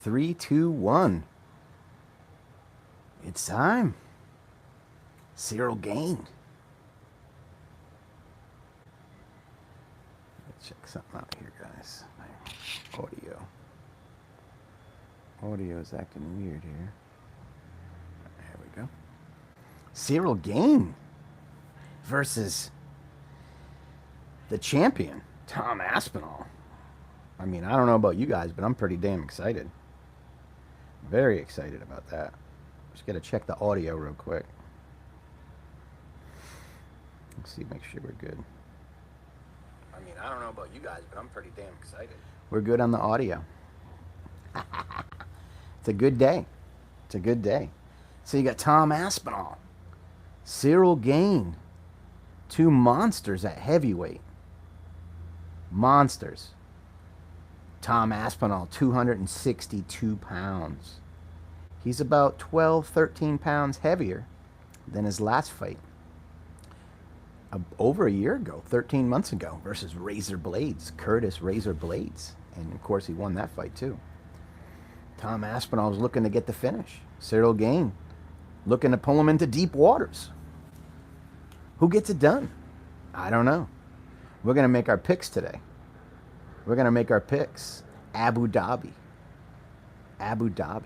Three, two, one. It's time. Cyril gained. Let's check something out here, guys. My audio is acting weird here. There we go. Cyril gained versus the champion, Tom Aspinall. I mean, I don't know about you guys, but I'm pretty damn excited. Very excited about that. Just got to check the audio real quick. Let's see, make sure we're good. I mean, I don't know about you guys, but I'm pretty damn excited. We're good on the audio. It's a good day. It's a good day. So you got Tom Aspinall, Cyril Gain, two monsters at heavyweight. Monsters. Tom Aspinall, 262 pounds. He's about 12, 13 pounds heavier than his last fight. Over a year ago, 13 months ago, versus Razor Blades, Curtis Razor Blades. And of course, he won that fight too. Tom Aspinall was looking to get the finish. Cyril Gain looking to pull him into deep waters. Who gets it done? I don't know. We're going to make our picks today. We're going to make our picks. Abu Dhabi. Abu Dhabi.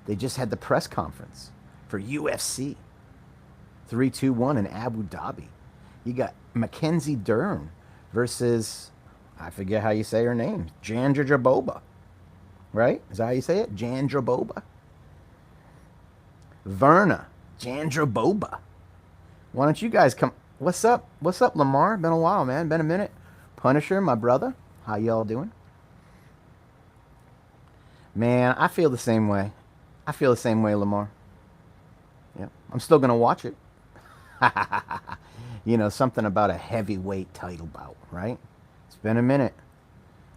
They just had the press conference for UFC 321 in Abu Dhabi. You got Mackenzie Dern versus, I forget how you say her name, Jandiroba. Right? Is that how you say it? Jandiroba? Verna Jandiroba. Why don't you guys come? What's up? What's up, Lamar? Been a while, man. Been a minute. Punisher, my brother. How y'all doing? Man, I feel the same way. I feel the same way, Lamar. Yeah, I'm still going to watch it. You know, something about a heavyweight title bout, right? It's been a minute.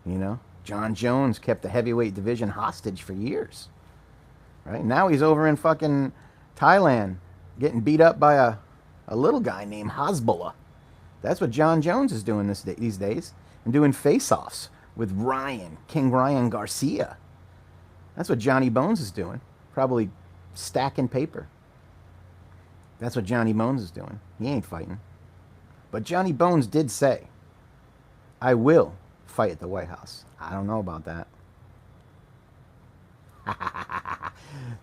You know, John Jones kept the heavyweight division hostage for years. Right? Now he's over in fucking Thailand getting beat up by a little guy named Hasbullah. That's what John Jones is doing these days. And doing face-offs with King Ryan Garcia. That's what Johnny Bones is doing. Probably stacking paper. That's what Johnny Bones is doing. He ain't fighting. But Johnny Bones did say, I will fight at the White House. I don't know about that.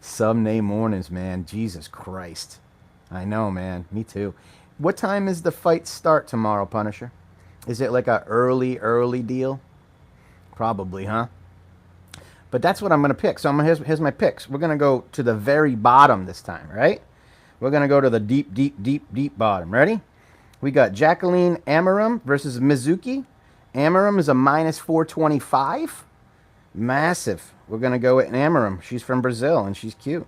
Sunday mornings, man. Jesus Christ. I know, man. Me too. What time is the fight start tomorrow, Punisher? Is it like a early deal? Probably, huh? But that's what I'm going to pick. So here's my picks. We're going to go to the very bottom this time, right? We're going to go to the deep bottom. Ready? We got Jacqueline Amaram versus Mizuki. Amaram is a minus 425. Massive. We're going to go with Amaram. She's from Brazil, and she's cute.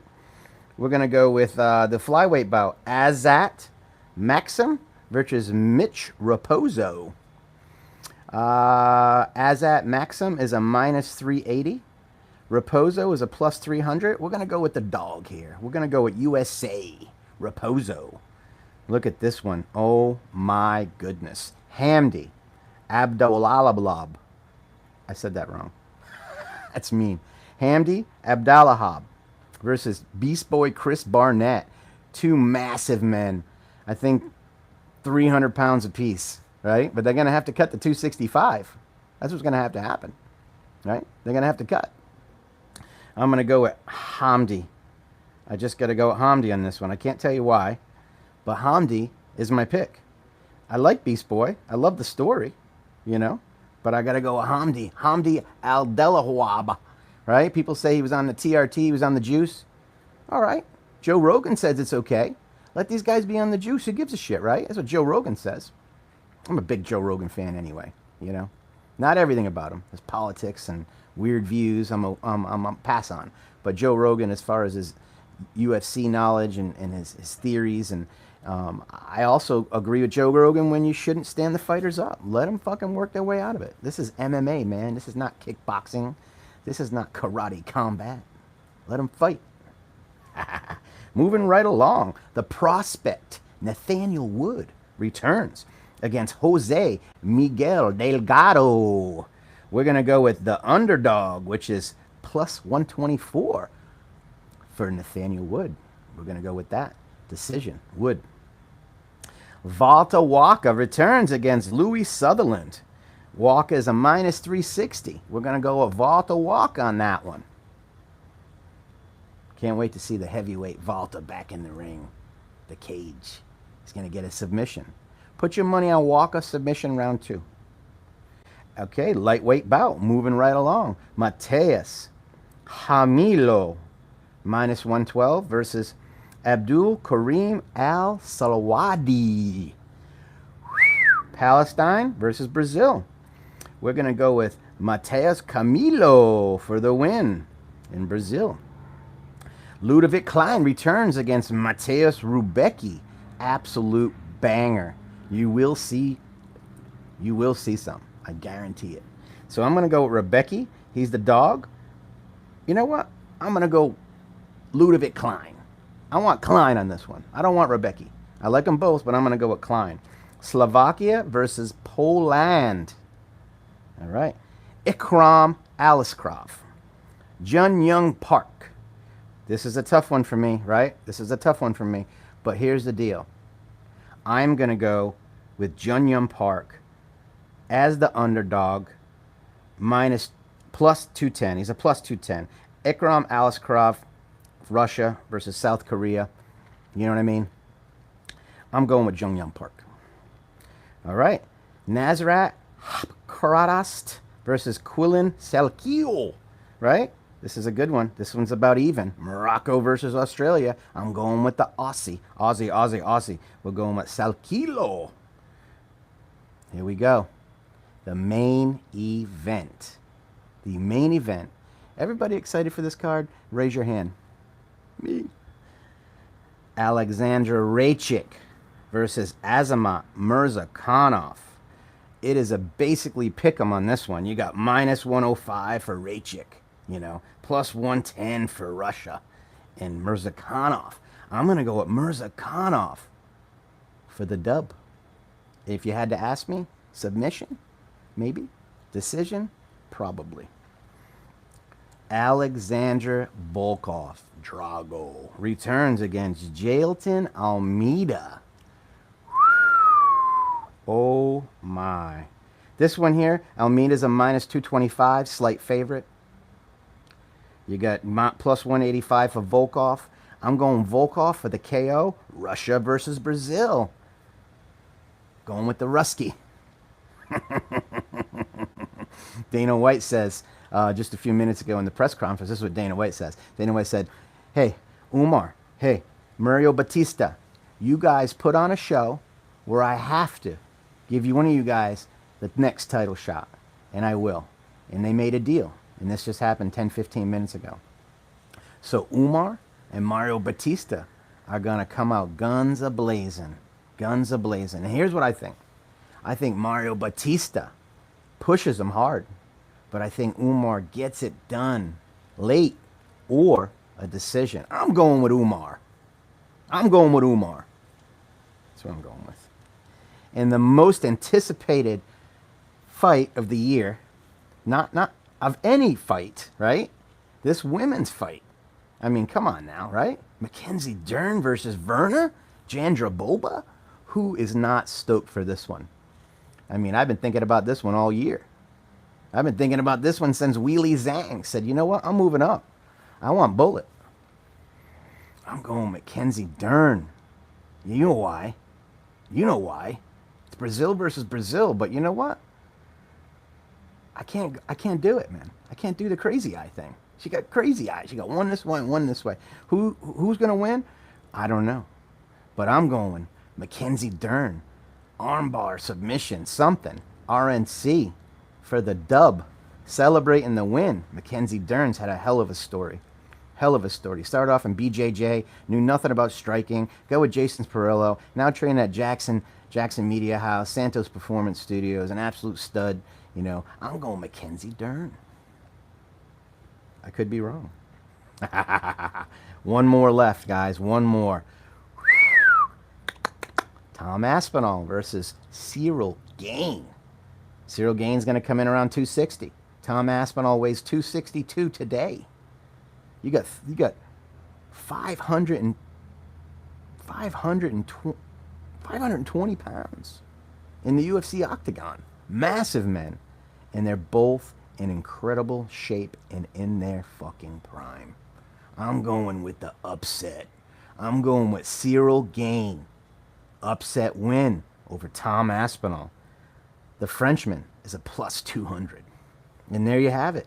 We're going to go with the flyweight bout. Azat Maxim versus Mitch Raposo. Azat Maxim is a minus 380. Raposo is a plus 300. We're going to go with the dog here. We're going to go with USA. Raposo. Look at this one. Oh my goodness. Hamdi Abdulalablab. I said that wrong. That's mean. Hamdi Abdalahab versus Beast Boy Chris Barnett. Two massive men. I think 300 pounds apiece, right? But they're going to have to cut the 265. That's what's going to have to happen, right? They're going to have to cut. I'm going to go with Hamdi. I just got to go with Hamdi on this one. I can't tell you why, but Hamdi is my pick. I like Beast Boy. I love the story, you know, but I got to go with Hamdi. Hamdi Al-Delahwab, right? People say he was on the TRT, he was on the juice. All right. Joe Rogan says it's okay. Let these guys be on the juice. Who gives a shit, right? That's what Joe Rogan says. I'm a big Joe Rogan fan anyway, you know. Not everything about him. His politics and weird views, I'm a pass on. But Joe Rogan, as far as his UFC knowledge and his theories, and I also agree with Joe Rogan when you shouldn't stand the fighters up. Let them fucking work their way out of it. This is MMA, man. This is not kickboxing. This is not karate combat. Let them fight. Moving right along, the prospect Nathaniel Wood returns against Jose Miguel Delgado. We're going to go with the underdog, which is plus 124 for Nathaniel Wood. We're going to go with that. Decision. Wood. Walter Walker returns against Louis Sutherland. Walker is a minus 360. We're going to go with Walter Walker on that one. Can't wait to see the heavyweight Walter back in the ring. The cage. He's going to get a submission. Put your money on Walker submission round 2. Okay, lightweight bout. Moving right along. Mateus Hamilo, minus 112 versus Abdul Karim Al Salawadi. Palestine versus Brazil. We're going to go with Mateus Camilo for the win in Brazil. Ludovic Klein returns against Mateus Rubecki. Absolute banger. You will see some. I guarantee it. So I'm going to go with Rubecki. He's the dog. You know what? I'm going to go Ludovic Klein. I want Klein on this one. I don't want Rubecki. I like them both, but I'm going to go with Klein. Slovakia versus Poland. All right. Ikram Aliskrov. Jun Young Park. This is a tough one for me, right? This is a tough one for me. But here's the deal. I'm going to go with Jun Young Park as the underdog, plus 210. He's a plus 210. Ikram Aliskrov, Russia versus South Korea. You know what I mean? I'm going with Jun Young Park. All right. Nazrat Karatast versus Quillan Selkio. Right? This is a good one. This one's about even. Morocco versus Australia. I'm going with the Aussie. Aussie. We're going with Salkilo. Here we go. The main event. The main event. Everybody excited for this card? Raise your hand. Me. Alexandra Raychik versus Azamat Mirzakhanov. It is a basically pick 'em on this one. You got minus 105 for Raychik, plus 110 for Russia and Mirzakhanov. I'm going to go with Mirzakhanov for the dub. If you had to ask me, submission, maybe. Decision, probably. Alexander Volkov, Drago, returns against Jailton Almeida. Oh my. This one here, Almeida's a minus 225, slight favorite. You got plus 185 for Volkov. I'm going Volkov for the KO. Russia versus Brazil. Going with the Rusky. Dana White says, just a few minutes ago in the press conference, this is what Dana White says. Dana White said, hey, Umar, hey, Mario Batista, you guys put on a show where I have to give you one of you guys the next title shot. And I will. And they made a deal. And this just happened 10, 15 minutes ago. So Umar and Mario Batista are going to come out guns a-blazing. Guns a-blazing. And here's what I think. I think Mario Batista pushes him hard. But I think Umar gets it done late or a decision. I'm going with Umar. That's what I'm going with. And the most anticipated fight of the year, not of any fight, right? This women's fight. I mean, come on now, right? Mackenzie Dern versus Verna Jandiroba. Who is not stoked for this one? I mean, I've been thinking about this one all year. I've been thinking about this one since Weili Zhang said, you know what? I'm moving up. I want Bullet. I'm going Mackenzie Dern. You know why? It's Brazil versus Brazil, but you know what? I can't do it, man. I can't do the crazy eye thing. She got crazy eyes. She got one this way and one this way. Who's gonna win? I don't know. But I'm going Mackenzie Dern. Armbar, submission, something. RNC for the dub. Celebrating the win. Mackenzie Dern's had a hell of a story. Started off in BJJ, knew nothing about striking. Go with Jason Perillo. Now training at Jackson Media House, Santos Performance Studios, an absolute stud. I'm going Mackenzie Dern. I could be wrong. One more left, guys. One more. Tom Aspinall versus Cyril Gain. Cyril Gain's going to come in around 260. Tom Aspinall weighs 262 today. You got 500 and 520 pounds in the UFC octagon. Massive men. And they're both in incredible shape and in their fucking prime. I'm going with the upset. I'm going with Cyril Gane. Upset win over Tom Aspinall. The Frenchman is a plus 200. And there you have it.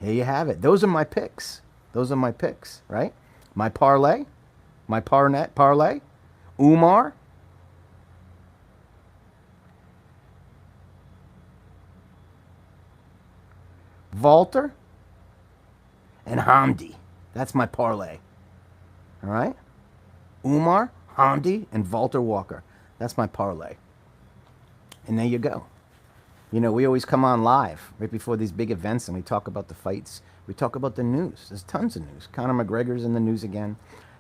Here you have it. Those are my picks. Those are my picks, right? My parlay. My parlay. Umar. Walter. And Hamdi. That's my parlay. All right? Umar, Hamdi, and Walter Walker. That's my parlay. And there you go. You know, we always come on live right before these big events and we talk about the fights. We talk about the news. There's tons of news. Conor McGregor's in the news again.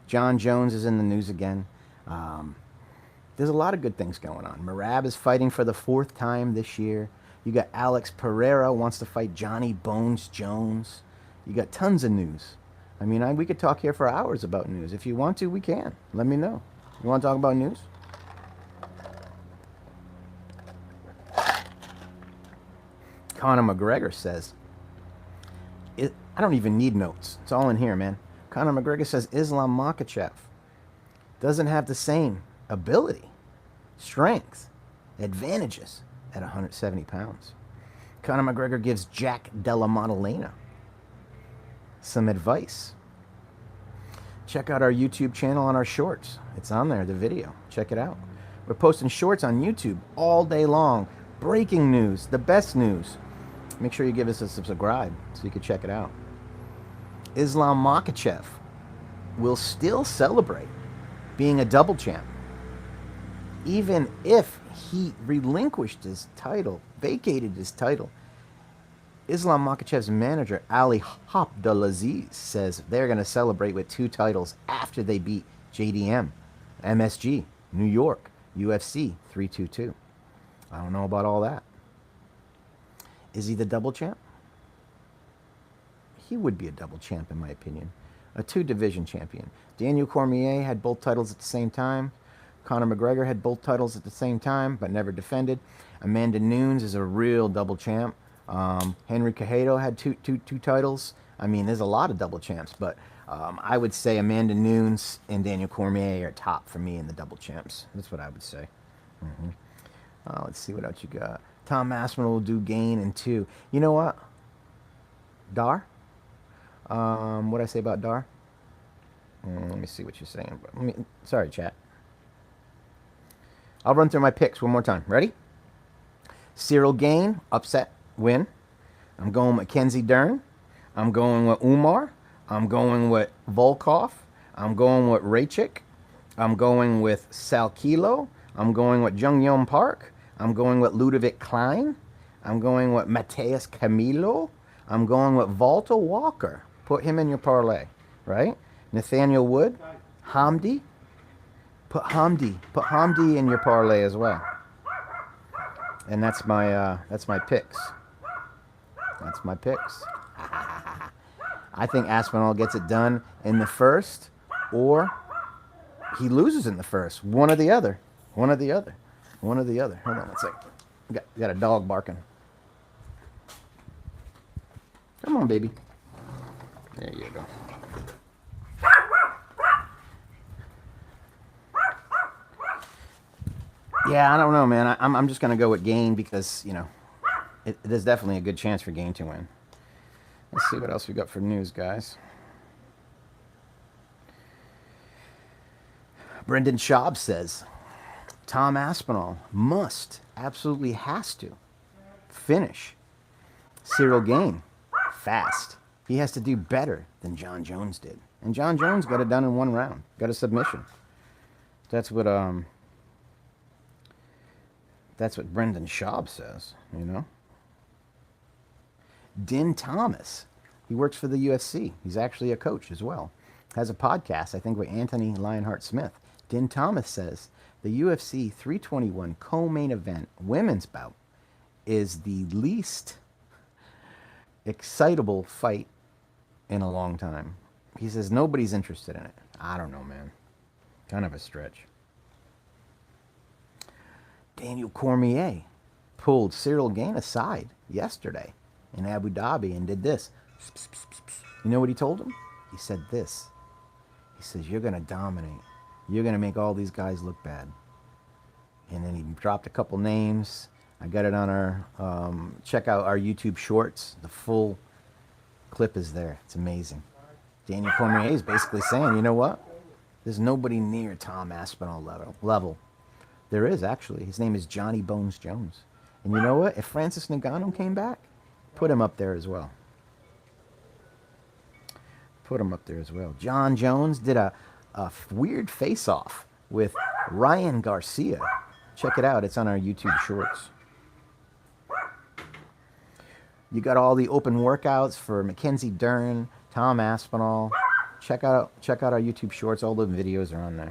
John Jones is in the news again. There's a lot of good things going on. Merab is fighting for the 4th time this year. You got Alex Pereira wants to fight Johnny Bones Jones. You got tons of news. I mean, we could talk here for hours about news. If you want to, we can. Let me know. You want to talk about news? Conor McGregor says, I don't even need notes. It's all in here, man. Conor McGregor says Islam Makhachev doesn't have the same ability, strength, advantages at 170 pounds. Conor McGregor gives Jack Della Maddalena some advice. Check out our YouTube channel on our shorts. It's on there, the video. Check it out. We're posting shorts on YouTube all day long. Breaking news, the best news. Make sure you give us a subscribe so you can check it out. Islam Makhachev will still celebrate being a double champ, even if he relinquished his title, vacated his title. Islam Makhachev's manager, Ali Abdulaziz, says they're going to celebrate with 2 titles after they beat JDM, MSG, New York, UFC 322. I don't know about all that. Is he the double champ? He would be a double champ, in my opinion. A 2-division champion. Daniel Cormier had both titles at the same time. Conor McGregor had both titles at the same time, but never defended. Amanda Nunes is a real double champ. Henry Cejudo had two titles. I mean, there's a lot of double champs, but I would say Amanda Nunes and Daniel Cormier are top for me in the double champs. That's what I would say. Let's see what else you got. Tom Aspinall will do Gane in 2. You know what? Dar? What'd I say about Dar? Let me see what you're saying. Sorry, chat. I'll run through my picks one more time. Ready? Cyril Gane, upset, win. I'm going with Mackenzie Dern. I'm going with Umar. I'm going with Volkov. I'm going with Raychik. I'm going with Salkilo. I'm going with Jung Yeon Park. I'm going with Ludovic Klein. I'm going with Mateus Camilo. I'm going with Walter Walker. Put him in your parlay, right? Nathaniel Wood. Hamdi. Put Hamdi in your parlay as well. And that's my picks. That's my picks. I think Aspinall gets it done in the first, or he loses in the first. One or the other. One or the other. One or the other. Hold on one second. Got a dog barking. Come on, baby. There you go. Yeah, I don't know, man. I'm just going to go with Gane because, you know, there's definitely a good chance for Gane to win. Let's see what else we got for news, guys. Brendan Schaub says, Tom Aspinall absolutely has to finish Cyril Gane fast. He has to do better than John Jones did. And John Jones got it done in 1 round. Got a submission. That's what Brendan Schaub says, you know. Din Thomas, he works for the UFC. He's actually a coach as well. Has a podcast, I think, with Anthony Lionheart Smith. Din Thomas says the UFC 321 co-main event women's bout is the least excitable fight in a long time. He says nobody's interested in it. I don't know, man. Kind of a stretch. Daniel Cormier pulled Cyril Gane aside yesterday in Abu Dhabi and did this. You know what he told him? He said this. He says, you're going to dominate. You're going to make all these guys look bad. And then he dropped a couple names. I got it on our, check out our YouTube shorts. The full clip is there. It's amazing. Daniel Cormier is basically saying, you know what? There's nobody near Tom Aspinall level. There is, actually. His name is Johnny Bones Jones. And you know what? If Francis Ngannou came back, put him up there as well. Put him up there as well. John Jones did a weird face-off with Ryan Garcia. Check it out. It's on our YouTube shorts. You got all the open workouts for Mackenzie Dern, Tom Aspinall. Check out our YouTube shorts. All the videos are on there.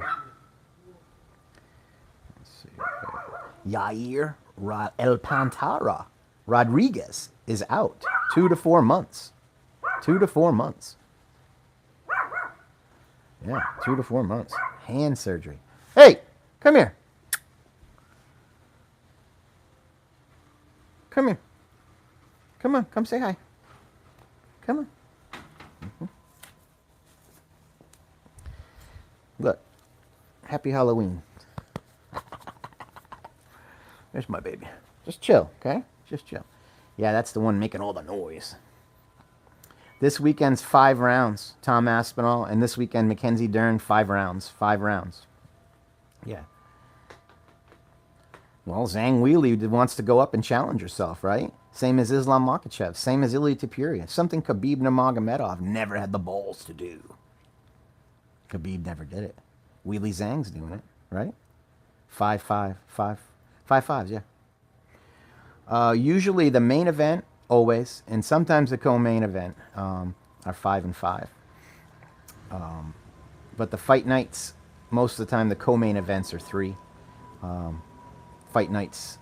Let's see. Yair El Pantara Rodriguez is out 2 to 4 months. 2 to 4 months. Yeah, 2 to 4 months. Hand surgery. Hey, come here. Come here. Come on, come say hi. Come on. Mm-hmm. Look, happy Halloween. There's my baby. Just chill, okay? Just chill. Yeah, that's the one making all the noise. This weekend's 5 rounds, Tom Aspinall, and this weekend Mackenzie Dern, 5 rounds. 5 rounds. Yeah. Well, Zhang Weili wants to go up and challenge herself, right? Same as Islam Makhachev, same as Ilia Topuria. Something Khabib Nurmagomedov never had the balls to do. Khabib never did it. Weili Zhang's doing it, right? 5-5, 5-5s, yeah. Usually the main event, always, and sometimes the co-main event are 5-5. But the fight nights, most of the time the co-main events are 3. Fight nights,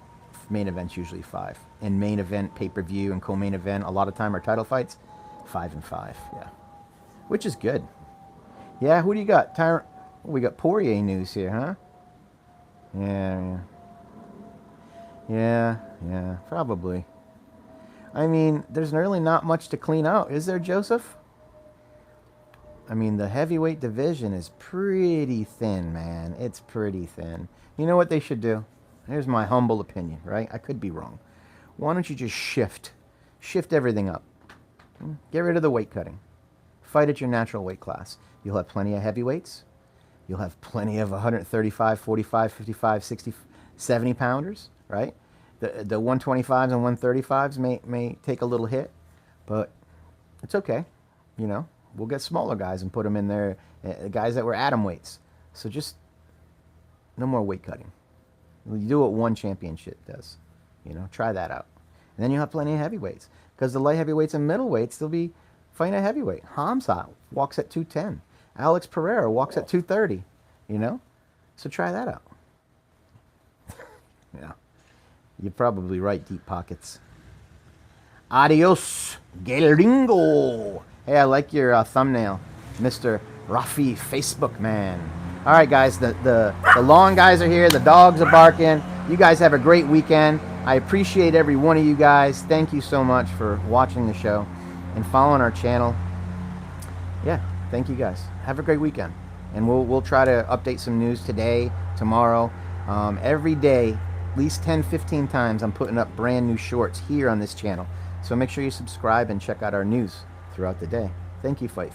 main events usually 5. And main event, pay-per-view, and co-main event, a lot of time are title fights, 5-5, yeah. Which is good. Yeah, who do you got? We got Poirier news here, huh? Yeah, probably. I mean, there's really not much to clean out, is there, Joseph? I mean, the heavyweight division is pretty thin, man. It's pretty thin. You know what they should do? Here's my humble opinion, right? I could be wrong. Why don't you just shift everything up? Get rid of the weight cutting. Fight at your natural weight class. You'll have plenty of heavyweights. You'll have plenty of 135, 45, 55, 60, 70 pounders, right? The 125s and 135s may take a little hit, but it's okay. You know, we'll get smaller guys and put them in there, guys that were atom weights. So just no more weight cutting. You do what one championship does. You know, try that out. And then you'll have plenty of heavyweights. Because the light heavyweights and middleweights, they'll be fighting a heavyweight. Hamzat walks at 210. Alex Pereira walks at 230. You know? So try that out. Yeah. You're probably right, Deep Pockets. Adios, Gringo. Hey, I like your thumbnail, Mr. Rafi Facebook Man. All right, guys, the long guys are here. The dogs are barking. You guys have a great weekend. I appreciate every one of you guys. Thank you so much for watching the show and following our channel. Yeah, thank you guys. Have a great weekend. And we'll try to update some news today, tomorrow. Every day, at least 10, 15 times, I'm putting up brand new shorts here on this channel. So make sure you subscribe and check out our news throughout the day. Thank you, Fight.